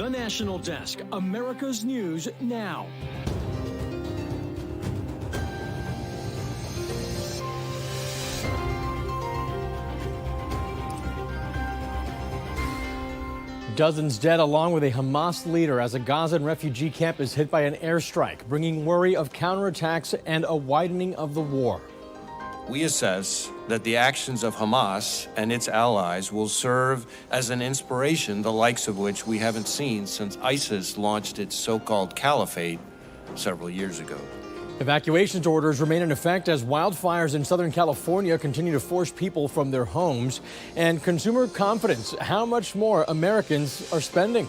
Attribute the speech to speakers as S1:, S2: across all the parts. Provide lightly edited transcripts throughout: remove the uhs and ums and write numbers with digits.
S1: The National Desk, America's News Now.
S2: Dozens dead, along with a Hamas leader, as a Gazan refugee camp is hit by an airstrike, bringing worry of counterattacks and a widening of the war.
S3: We assess that the actions of Hamas and its allies will serve as an inspiration, the likes of which we haven't seen since ISIS launched its so-called caliphate several years ago.
S2: Evacuation orders remain in effect as wildfires in Southern California continue to force people from their homes. And consumer confidence, how much more Americans are spending.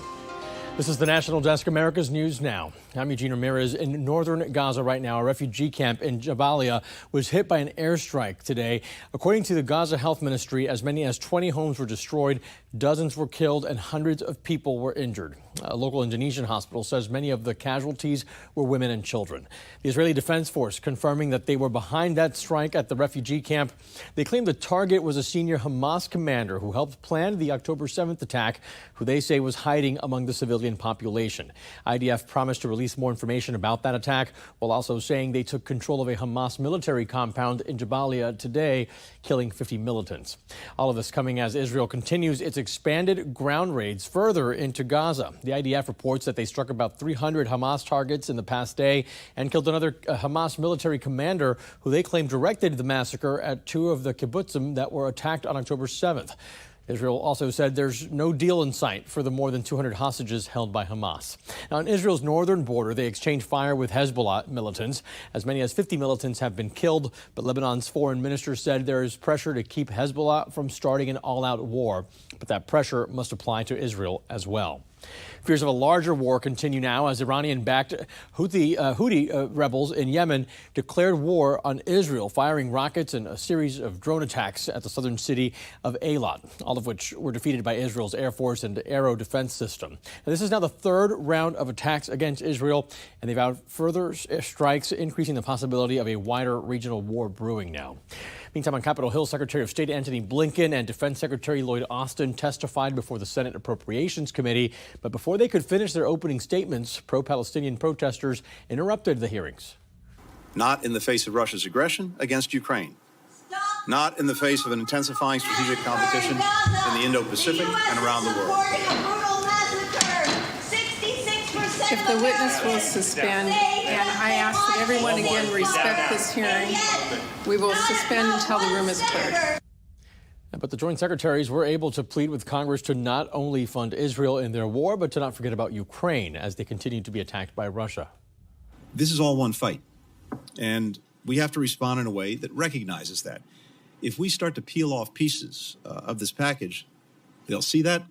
S2: This is the National Desk, America's News Now. I'm Eugene Ramirez in northern Gaza right now. A refugee camp in Jabalia was hit by an airstrike today. According to the Gaza Health Ministry, as many as 20 homes were destroyed, dozens were killed, and hundreds of people were injured. A local Indonesian hospital says many of the casualties were women and children. The Israeli Defense Force confirming that they were behind that strike at the refugee camp. They claim the target was a senior Hamas commander who helped plan the October 7th attack, who they say was hiding among the civilian population. IDF promised to release more information about that attack, while also saying they took control of a Hamas military compound in Jabalia today, killing 50 militants. All of this coming as Israel continues its expanded ground raids further into Gaza. The IDF reports that they struck about 300 Hamas targets in the past day and killed another Hamas military commander who they claim directed the massacre at two of the kibbutzim that were attacked on October 7th. Israel also said there's no deal in sight for the more than 200 hostages held by Hamas. Now, on Israel's northern border, they exchanged fire with Hezbollah militants. As many as 50 militants have been killed, but Lebanon's foreign minister said there is pressure to keep Hezbollah from starting an all-out war. But that pressure must apply to Israel as well. Fears of a larger war continue now as Iranian-backed Houthi rebels in Yemen declared war on Israel, firing rockets and a series of drone attacks at the southern city of Eilat, all of which were defeated by Israel's Air Force and Aero defense system. Now, this is now the third round of attacks against Israel, and they've vowed further strikes, increasing the possibility of a wider regional war brewing now. Meantime, on Capitol Hill, Secretary of State Antony Blinken and Defense Secretary Lloyd Austin testified before the Senate Appropriations Committee. But before they could finish their opening statements, pro-Palestinian protesters interrupted the hearings.
S4: Not in the face of Russia's aggression against Ukraine. Not in the face of an intensifying strategic competition in the Indo-Pacific and around the world.
S5: If the witness will suspend, and I ask that everyone again respect this hearing, we will suspend until the room is cleared.
S2: But the joint secretaries were able to plead with Congress to not only fund Israel in their war, but to not forget about Ukraine as they continue to be attacked by Russia.
S4: This is all one fight, and we have to respond in a way that recognizes that. If we start to peel off pieces of this package, they'll see that,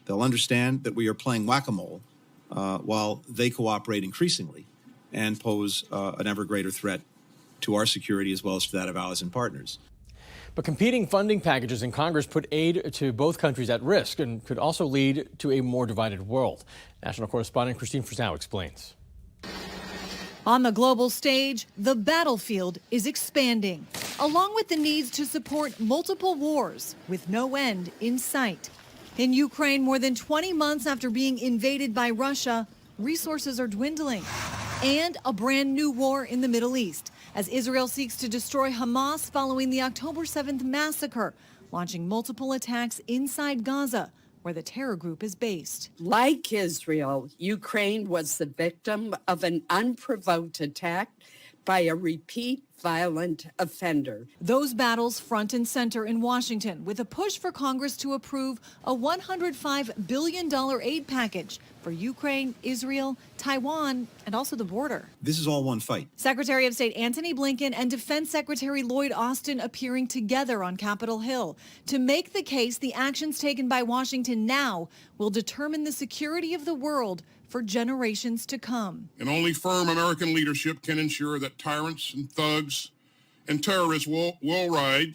S4: they'll understand that we are playing whack-a-mole while they cooperate increasingly and pose an ever greater threat to our security as well as to that of allies and partners.
S2: But competing funding packages in Congress put aid to both countries at risk and could also lead to a more divided world. National correspondent Christine Frizzau explains.
S6: On the global stage, the battlefield is expanding, along with the needs to support multiple wars with no end in sight. In Ukraine, more than 20 months after being invaded by Russia, resources are dwindling. And a brand new war in the Middle East, as Israel seeks to destroy Hamas following the October 7th massacre, launching multiple attacks inside Gaza, where the terror group is based.
S7: Like Israel, Ukraine was the victim of an unprovoked attack by a repeat violent offender.
S6: Those battles front and center in Washington, with a push for Congress to approve a $105 billion aid package for Ukraine, Israel, Taiwan, and also the border.
S4: This is all one fight.
S6: Secretary of State Antony Blinken and Defense Secretary Lloyd Austin appearing together on Capitol Hill to make the case the actions taken by Washington now will determine the security of the world for generations to come.
S8: And only firm American leadership can ensure that tyrants and thugs and terrorists worldwide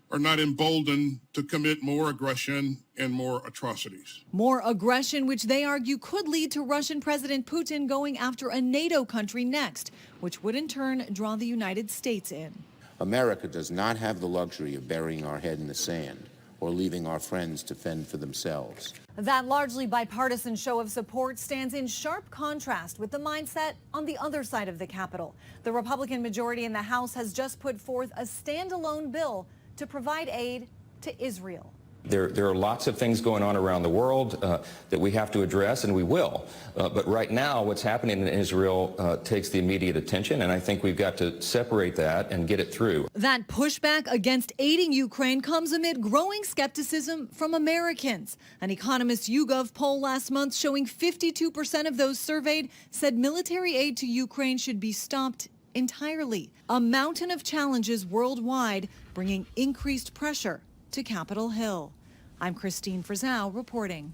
S8: are not emboldened to commit more aggression and more atrocities.
S6: More aggression, which they argue could lead to Russian President Putin going after a NATO country next, which would in turn draw the United States in.
S9: America does not have the luxury of burying our head in the sand or leaving our friends to fend for themselves.
S6: That largely bipartisan show of support stands in sharp contrast with the mindset on the other side of the Capitol. The Republican majority in the House has just put forth a standalone bill to provide aid to Israel.
S10: There are lots of things going on around the world that we have to address, and we will. But right now, what's happening in Israel takes the immediate attention, and I think we've got to separate that and get it through.
S6: That pushback against aiding Ukraine comes amid growing skepticism from Americans. An Economist YouGov poll last month showing 52% of those surveyed said military aid to Ukraine should be stopped entirely. A mountain of challenges worldwide bringing increased pressure to Capitol Hill. I'm Christine Frizzau reporting.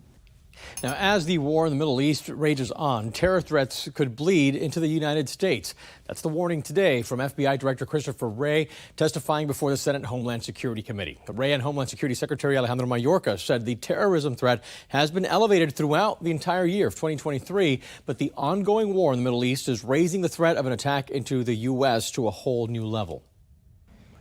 S2: Now, as the war in the Middle East rages on, terror threats could bleed into the United States. That's the warning today from FBI Director Christopher Wray testifying before the Senate Homeland Security Committee. Wray and Homeland Security Secretary Alejandro Mayorkas said the terrorism threat has been elevated throughout the entire year of 2023, but the ongoing war in the Middle East is raising the threat of an attack into the U.S. to a whole new level.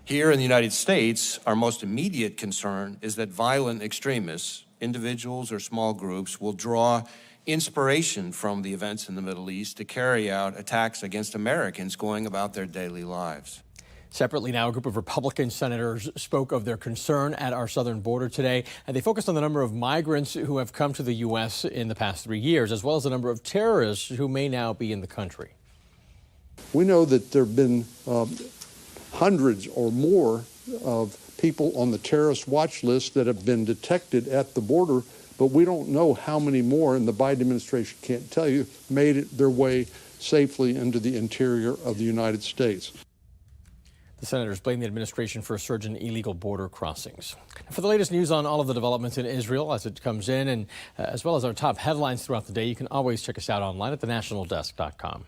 S3: Here in the United States, our most immediate concern is that violent extremists, individuals or small groups, will draw inspiration from the events in the Middle East to carry out attacks against Americans going about their daily lives.
S2: Separately now, a group of Republican senators spoke of their concern at our southern border today, and they focused on the number of migrants who have come to the U.S. in the past 3 years, as well as the number of terrorists who may now be in the country.
S11: We know that there have been hundreds or more of people on the terrorist watch list that have been detected at the border, but we don't know how many more, and the Biden administration can't tell you, made it their way safely into the interior of the United States.
S2: The senators blame the administration for a surge in illegal border crossings. For the latest news on all of the developments in Israel as it comes in, and as well as our top headlines throughout the day, you can always check us out online at thenationaldesk.com.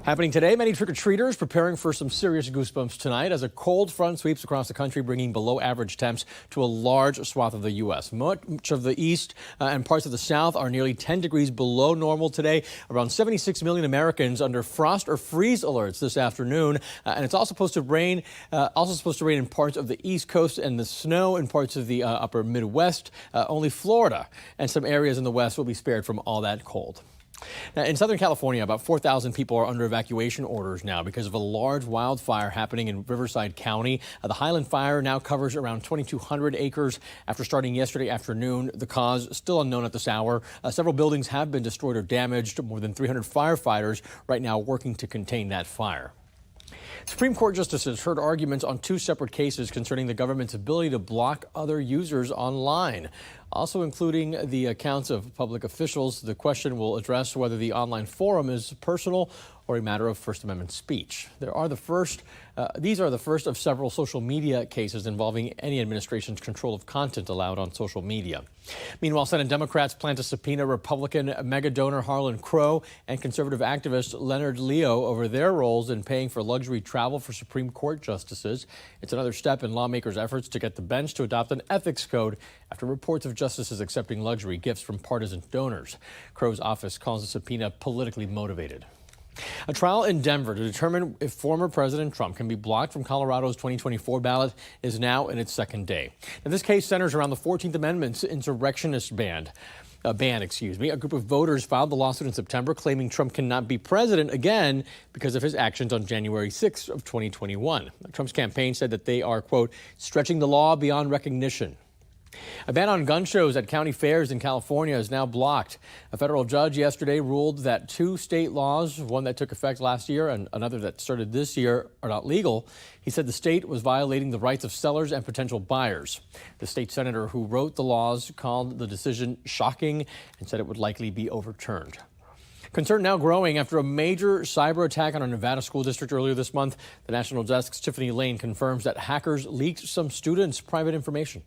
S2: Happening today, many trick-or-treaters preparing for some serious goosebumps tonight as a cold front sweeps across the country, bringing below-average temps to a large swath of the U.S. Much of the east and parts of the south are nearly 10 degrees below normal today. Around 76 million Americans under frost or freeze alerts this afternoon, and it's also supposed to rain. In parts of the East Coast and the snow in parts of the upper Midwest. Only Florida and some areas in the West will be spared from all that cold. Now, in Southern California, about 4,000 people are under evacuation orders now because of a large wildfire happening in Riverside County. The Highland Fire now covers around 2,200 acres after starting yesterday afternoon. The cause still unknown at this hour. Several buildings have been destroyed or damaged. More than 300 firefighters right now working to contain that fire. Supreme Court justices heard arguments on 2 separate cases concerning the government's ability to block other users online, also including the accounts of public officials. The question will address whether the online forum is personal or a matter of First Amendment speech. These are the first of several social media cases involving any administration's control of content allowed on social media. Meanwhile, Senate Democrats plan to subpoena Republican mega donor Harlan Crow and conservative activist Leonard Leo over their roles in paying for luxury travel for Supreme Court justices. It's another step in lawmakers' efforts to get the bench to adopt an ethics code after reports of justices accepting luxury gifts from partisan donors. Crow's office calls the subpoena politically motivated. A trial in Denver to determine if former President Trump can be blocked from Colorado's 2024 ballot is now in its second day. Now, this case centers around the 14th Amendment's insurrectionist ban. A group of voters filed the lawsuit in September claiming Trump cannot be president again because of his actions on January 6th of 2021. Trump's campaign said that they are, quote, stretching the law beyond recognition. A ban on gun shows at county fairs in California is now blocked. A federal judge yesterday ruled that 2 state laws, one that took effect last year and another that started this year, are not legal. He said the state was violating the rights of sellers and potential buyers. The state senator who wrote the laws called the decision shocking and said it would likely be overturned. Concern now growing after a major cyber attack on a Nevada school district earlier this month. The National Desk's Tiffany Lane confirms that hackers leaked some students' private information.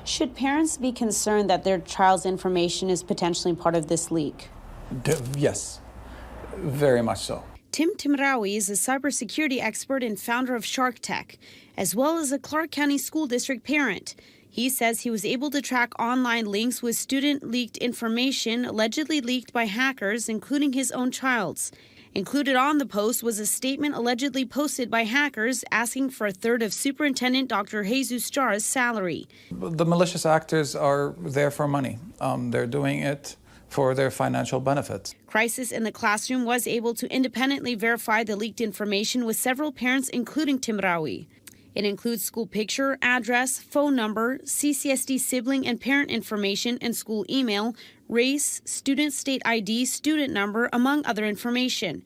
S12: Should parents be concerned that their child's information is potentially part of this leak?
S13: Yes, very much so.
S12: Tim Timrawi is a cybersecurity expert and founder of Shark Tech, as well as a Clark County School District parent. He says he was able to track online links with student-leaked information allegedly leaked by hackers, including his own child's. Included on the post was a statement allegedly posted by hackers asking for a third of Superintendent Dr. Jesus Jar's salary.
S13: The malicious actors are there for money. They're doing it for their financial benefits.
S12: Crisis in the Classroom was able to independently verify the leaked information with several parents, including Timrawi. It includes school picture, address, phone number, CCSD sibling and parent information and school email, race, student state ID, student number, among other information.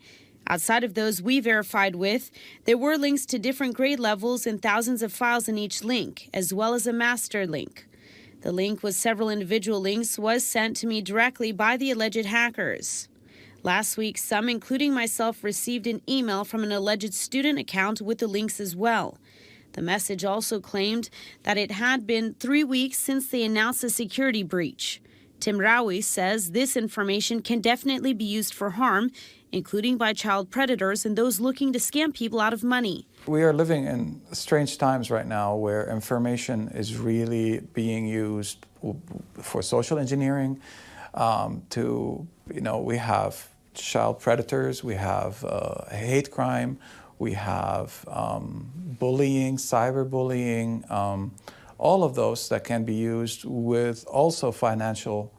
S12: Outside of those we verified with, there were links to different grade levels and thousands of files in each link, as well as a master link. The link with several individual links was sent to me directly by the alleged hackers. Last week, some, including myself, received an email from an alleged student account with the links as well. The message also claimed that it had been 3 weeks since they announced a security breach. Timrawi says this information can definitely be used for harm, including by child predators and those looking to scam people out of money.
S13: We are living in strange times right now where information is really being used for social engineering. We have child predators, we have hate crime, we have bullying, cyberbullying, all of those that can be used with also financial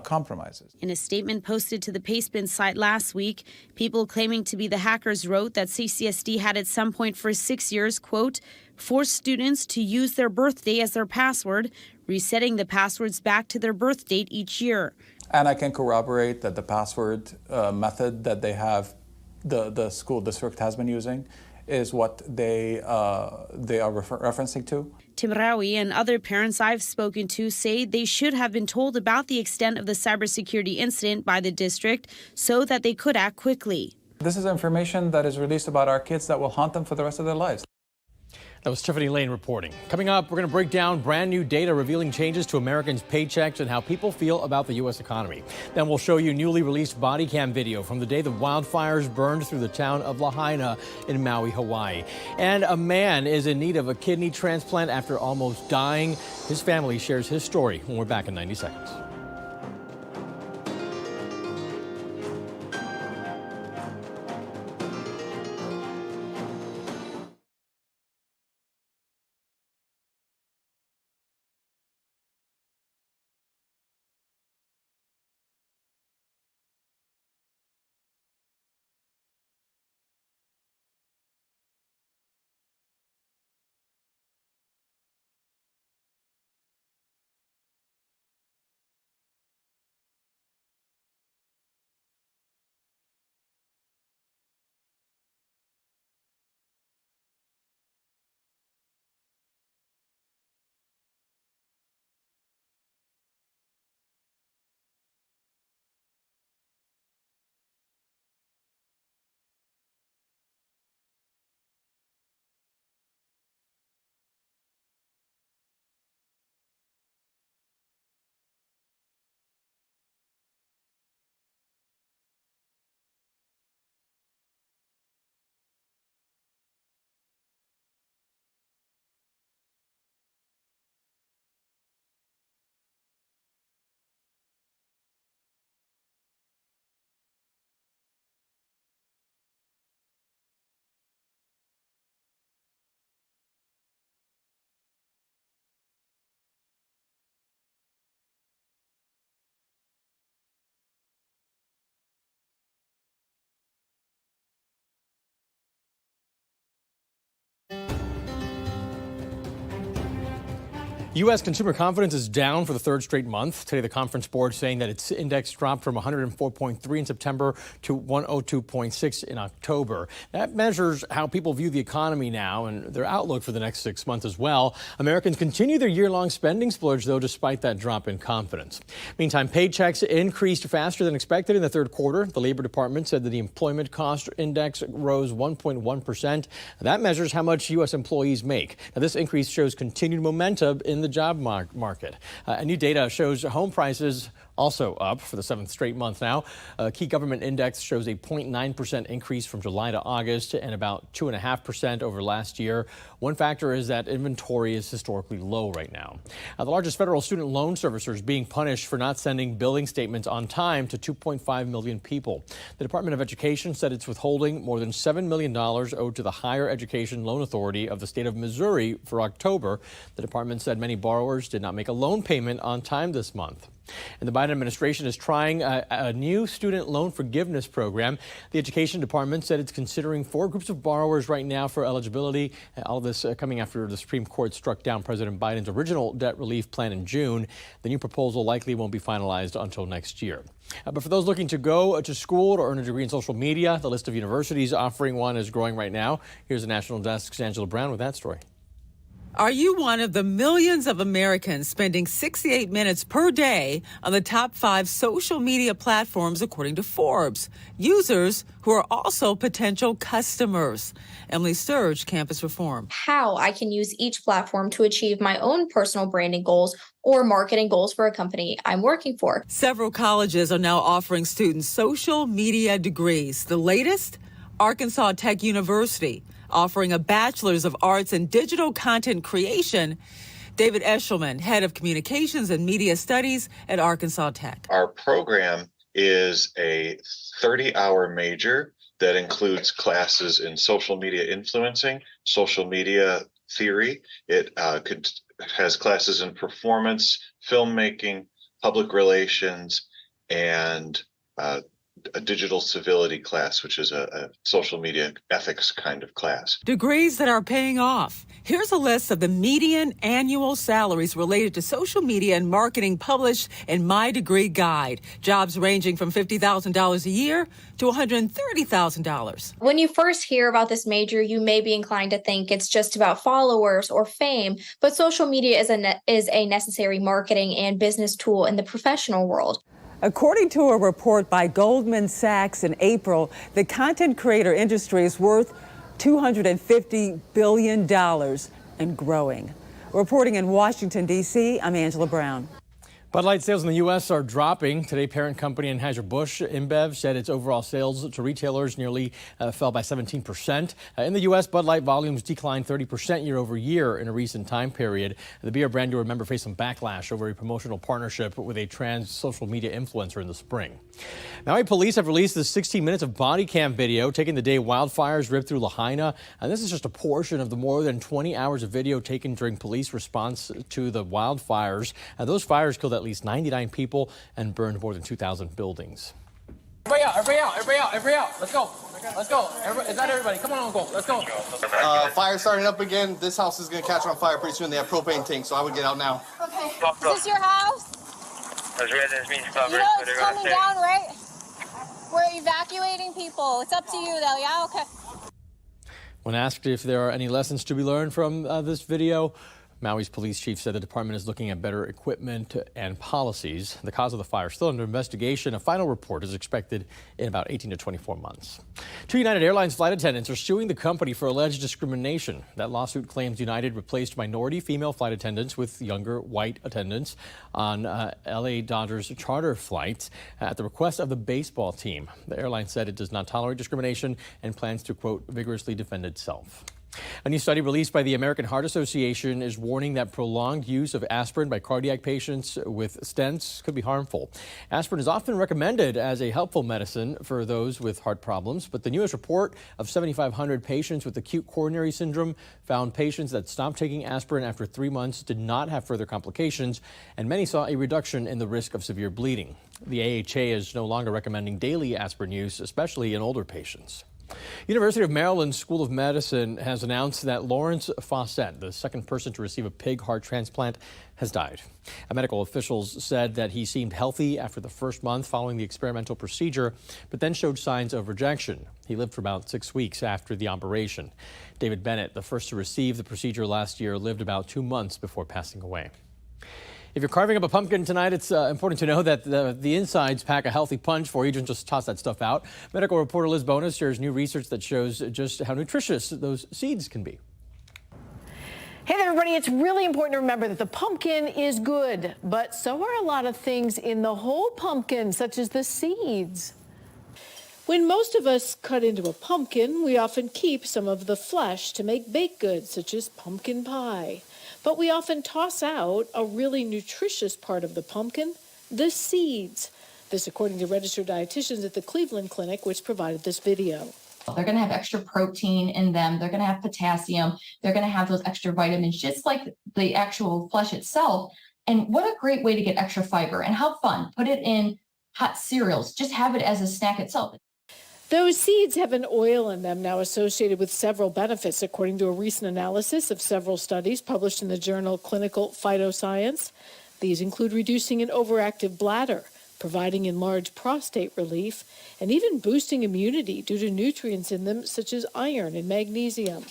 S13: compromises.
S12: In a statement posted to the Pastebin site last week, people claiming to be the hackers wrote that CCSD had at some point for 6 years, quote, forced students to use their birthday as their password, resetting the passwords back to their birth date each year.
S13: And I can corroborate that the password method that they have, the school district has been using, is what they are referencing to.
S12: Timrawi and other parents I've spoken to say they should have been told about the extent of the cybersecurity incident by the district so that they could act quickly.
S13: This is information that is released about our kids that will haunt them for the rest of their lives.
S2: That was Tiffany Lane reporting. Coming up, we're going to break down brand new data revealing changes to Americans' paychecks and how people feel about the U.S. economy. Then we'll show you newly released body cam video from the day the wildfires burned through the town of Lahaina in Maui, Hawaii. And a man is in need of a kidney transplant after almost dying. His family shares his story when we're back in 90 seconds. U.S. consumer confidence is down for the third straight month. Today, the Conference Board saying that its index dropped from 104.3 in September to 102.6 in October. That measures how people view the economy now and their outlook for the next 6 months as well. Americans continue their year-long spending splurge, though, despite that drop in confidence. Meantime, paychecks increased faster than expected in the third quarter. The Labor Department said that the employment cost index rose 1.1%. That measures how much U.S. employees make. Now, this increase shows continued momentum in the job market. New data shows home prices Also up for the 7th straight month now. A key government index shows a 0.9% increase from July to August and about 2.5% over last year. One factor is that inventory is historically low right now. The largest federal student loan servicer is being punished for not sending billing statements on time to 2.5 million people. The Department of Education said it's withholding more than $7 million owed to the Higher Education Loan Authority of the state of Missouri for October. The department said many borrowers did not make a loan payment on time this month. And the Biden administration is trying a new student loan forgiveness program. The Education Department said it's considering 4 groups of borrowers right now for eligibility. All of this coming after the Supreme Court struck down President Biden's original debt relief plan in June. The new proposal likely won't be finalized until next year. But for those looking to go to school or earn a degree in social media, the list of universities offering one is growing right now. Here's the National Desk's Angela Brown with that story.
S14: Are you one of the millions of Americans spending 68 minutes per day on the top 5 social media platforms, according to Forbes? Users who are also potential customers. Emily Sturge, Campus Reform.
S15: How I can use each platform to achieve my own personal branding goals or marketing goals for a company I'm working for.
S14: Several colleges are now offering students social media degrees. The latest, Arkansas Tech University, offering a Bachelor's of Arts in Digital Content Creation. David Eshelman, Head of Communications and Media Studies at Arkansas Tech.
S16: Our program is a 30-hour major that includes classes in social media influencing, social media theory. It has classes in performance, filmmaking, public relations, and a digital civility class, which is a social media ethics kind of class.
S14: Degrees that are paying off. Here's a list of the median annual salaries related to social media and marketing published in My Degree Guide. Jobs ranging from $50,000 a year to $130,000.
S15: When you first hear about this major, you may be inclined to think it's just about followers or fame, but social media is a necessary marketing and business tool in the professional world.
S14: According to a report by Goldman Sachs in April, the content creator industry is worth $250 billion and growing. Reporting in Washington, D.C., I'm Angela Brown.
S2: Bud Light sales in the U.S. are dropping. Today, parent company Anheuser-Busch InBev said its overall sales to retailers nearly fell by 17%. In the U.S., Bud Light volumes declined 30% year over year in a recent time period. The beer brand, you'll remember, faced some backlash over a promotional partnership with a trans social media influencer in the spring. Maui police have released this 16 minutes of body cam video taking the day wildfires ripped through Lahaina. And this is just a portion of the more than 20 hours of video taken during police response to the wildfires. Those fires killed at least 99 people and burned more than 2,000 buildings.
S17: Everybody out, everybody out, everybody out, everybody out. Let's go. Let's go. Is that everybody? Come on, Uncle. Let's go.
S18: Fire starting up again. This house is going to catch on fire pretty soon. They have propane tanks, so I would get out now.
S19: Okay. Is this your house? You know it's coming down, right? We're evacuating people. It's up to you, though. Yeah, okay.
S2: When asked if there are any lessons to be learned from this video, Maui's police chief said the department is looking at better equipment and policies. The cause of the fire is still under investigation. A final report is expected in about 18 to 24 months. 2 United Airlines flight attendants are suing the company for alleged discrimination. That lawsuit claims United replaced minority female flight attendants with younger white attendants on LA Dodgers charter flights at the request of the baseball team. The airline said it does not tolerate discrimination and plans to, quote, vigorously defend itself. A new study released by the American Heart Association is warning that prolonged use of aspirin by cardiac patients with stents could be harmful. Aspirin is often recommended as a helpful medicine for those with heart problems, but the newest report of 7,500 patients with acute coronary syndrome found patients that stopped taking aspirin after 3 months did not have further complications, and many saw a reduction in the risk of severe bleeding. The AHA is no longer recommending daily aspirin use, especially in older patients. University of Maryland School of Medicine has announced that Lawrence Fawcett, the second person to receive a pig heart transplant, has died. Medical officials said that he seemed healthy after the first month following the experimental procedure, but then showed signs of rejection. He lived for about 6 weeks after the operation. David Bennett, the first to receive the procedure last year, lived about 2 months before passing away. If you're carving up a pumpkin tonight, it's important to know that the insides pack a healthy punch for you. Don't just toss that stuff out. Medical reporter Liz Bonus shares new research that shows just how nutritious those seeds can be.
S20: Hey there, everybody. It's really important to remember that the pumpkin is good, but so are a lot of things in the whole pumpkin, such as the seeds. When most of us cut into a pumpkin, we often keep some of the flesh to make baked goods, such as pumpkin pie. But we often toss out a really nutritious part of the pumpkin, the seeds. This according to registered dietitians at the Cleveland Clinic, which provided this video.
S21: They're going to have extra protein in them. They're going to have potassium. They're going to have those extra vitamins, just like the actual flesh itself. And what a great way to get extra fiber. And how fun. Put it in hot cereals. Just have it as a snack itself.
S20: Those seeds have an oil in them now associated with several benefits, according to a recent analysis of several studies published in the journal Clinical Phytoscience. These include reducing an overactive bladder, providing enlarged prostate relief, and even boosting immunity due to nutrients in them such as iron and magnesium.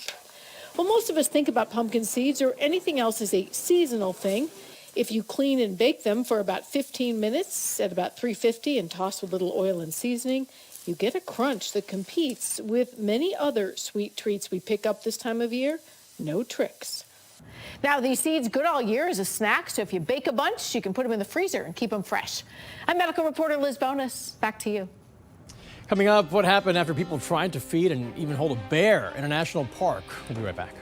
S20: Well, most of us think about pumpkin seeds or anything else as a seasonal thing. If you clean and bake them for about 15 minutes at about 350 and toss with a little oil and seasoning, you get a crunch that competes with many other sweet treats we pick up this time of year. No tricks. Now, these seeds good all year as a snack, so if you bake a bunch, you can put them in the freezer and keep them fresh. I'm medical reporter Liz Bonus. Back to you.
S2: Coming up, what happened after people tried to feed and even hold a bear in a national park? We'll be right back.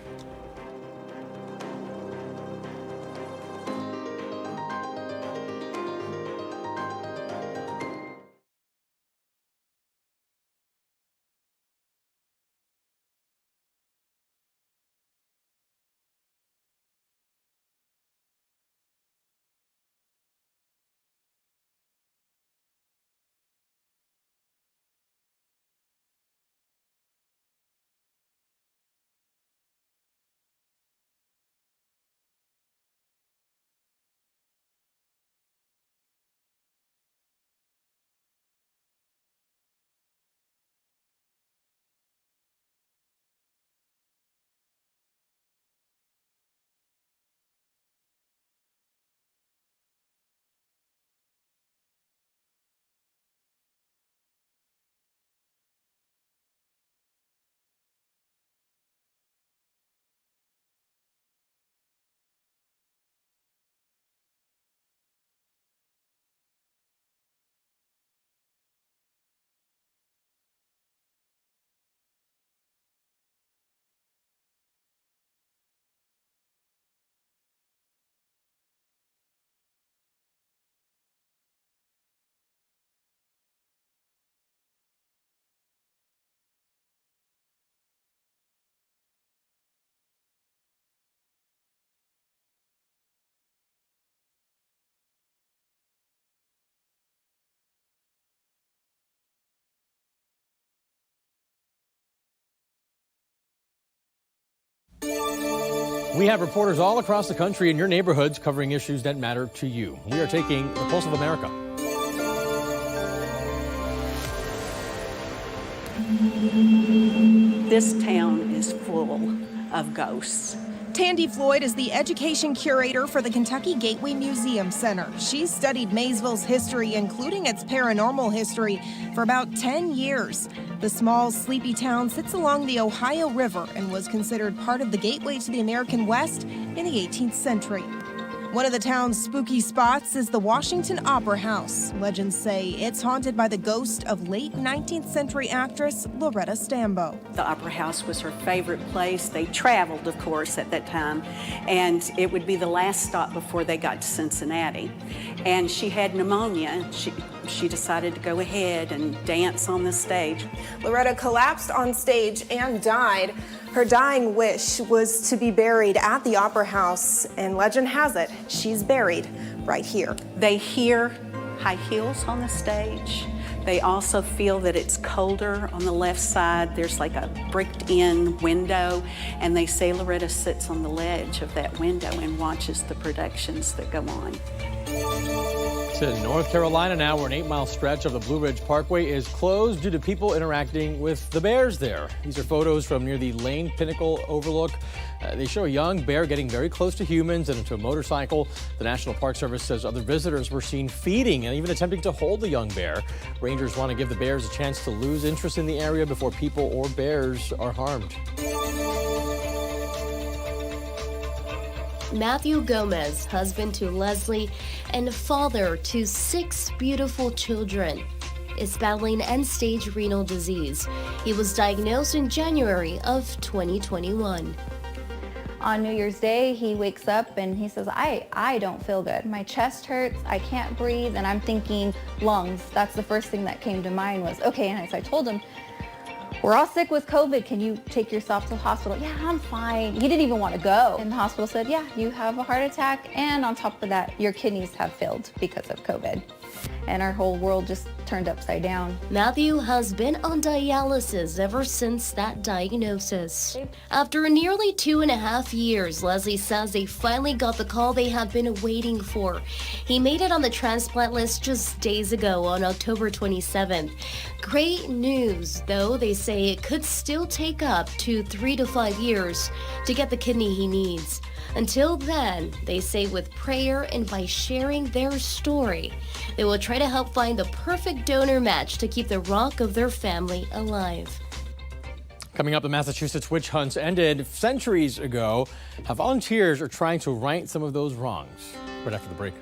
S2: We have reporters all across the country in your neighborhoods covering issues that matter to you. We are taking the pulse of America.
S22: This town is full of ghosts.
S23: Tandy Floyd is the education curator for the Kentucky Gateway Museum Center. She's studied Maysville's history, including its paranormal history, for about 10 years. The small, sleepy town sits along the Ohio River and was considered part of the gateway to the American West in the 18th century. One of the town's spooky spots is the Washington Opera House. Legends say it's haunted by the ghost of late 19th century actress Loretta Stambo.
S22: The Opera House was her favorite place. They traveled, of course, at that time, and it would be the last stop before they got to Cincinnati. And she had pneumonia. She decided to go ahead and dance on the stage.
S23: Loretta collapsed on stage and died. Her dying wish was to be buried at the Opera House, and legend has it, she's buried right here.
S22: They hear high heels on the stage. They also feel that it's colder on the left side. There's like a bricked-in window, and they say Loretta sits on the ledge of that window and watches the productions that go on.
S2: To North Carolina now, where an 8-mile stretch of the Blue Ridge Parkway is closed due to people interacting with the bears there. These are photos from near the Lane Pinnacle Overlook. They show a young bear getting very close to humans and into a motorcycle. The National Park Service says other visitors were seen feeding and even attempting to hold the young bear. Rangers want to give the bears a chance to lose interest in the area before people or bears are harmed.
S1: Matthew Gomez, husband to Leslie and father to 6 beautiful children, is battling end-stage renal disease. He was diagnosed in January of 2021.
S5: On New Year's Day, he wakes up and he says, I don't feel good. My chest hurts, I can't breathe, and I'm thinking lungs. That's the first thing that came to mind was, okay, and so I told him, we're all sick with COVID. Can you take yourself to the hospital? Yeah, I'm fine. He didn't even want to go. And the hospital said, yeah, you have a heart attack, and on top of that, your kidneys have failed because of COVID. And our whole world just turned upside down.
S1: Matthew has been on dialysis ever since that diagnosis. After nearly 2.5 years, Leslie says they finally got the call they have been waiting for. He made it on the transplant list just days ago on October 27th. Great news, though they say it could still take up to 3 to 5 years to get the kidney he needs. Until then, they say with prayer and by sharing their story, they will try to help find the perfect donor match to keep the rock of their family alive.
S2: Coming up, the Massachusetts witch hunts ended centuries ago. How volunteers are trying to right some of those wrongs. Right after the break.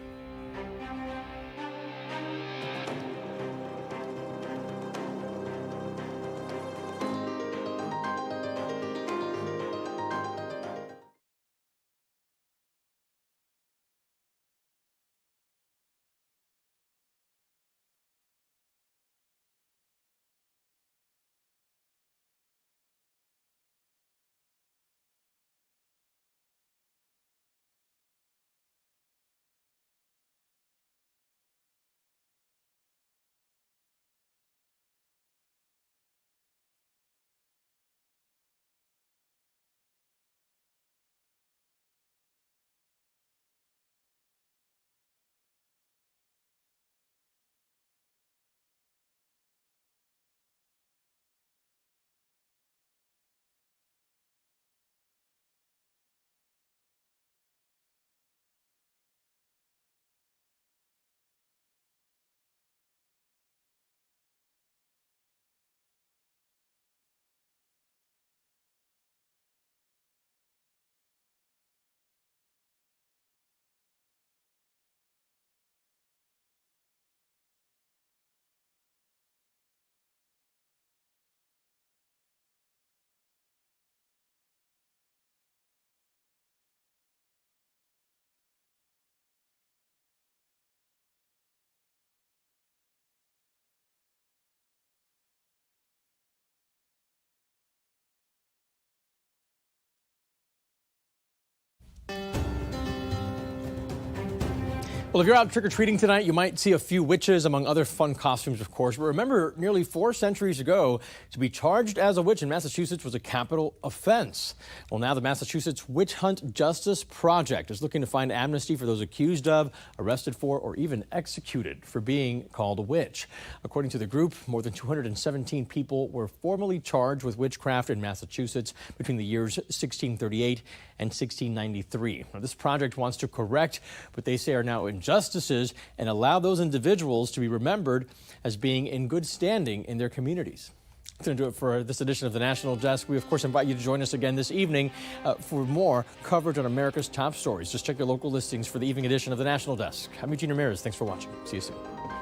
S2: Well, if you're out trick-or-treating tonight, you might see a few witches among other fun costumes, of course. But remember, nearly 4 centuries ago, to be charged as a witch in Massachusetts was a capital offense. Well, now the Massachusetts Witch Hunt Justice Project is looking to find amnesty for those accused of, arrested for, or even executed for being called a witch. According to the group, more than 217 people were formally charged with witchcraft in Massachusetts between the years 1638 and 1693. Now, this project wants to correct what they say are now injustices and allow those individuals to be remembered as being in good standing in their communities. That's going to do it for this edition of the National Desk. We, of course, invite you to join us again this evening for more coverage on America's top stories. Just check your local listings for the evening edition of the National Desk. I'm Eugene Ramirez. Thanks for watching. See you soon.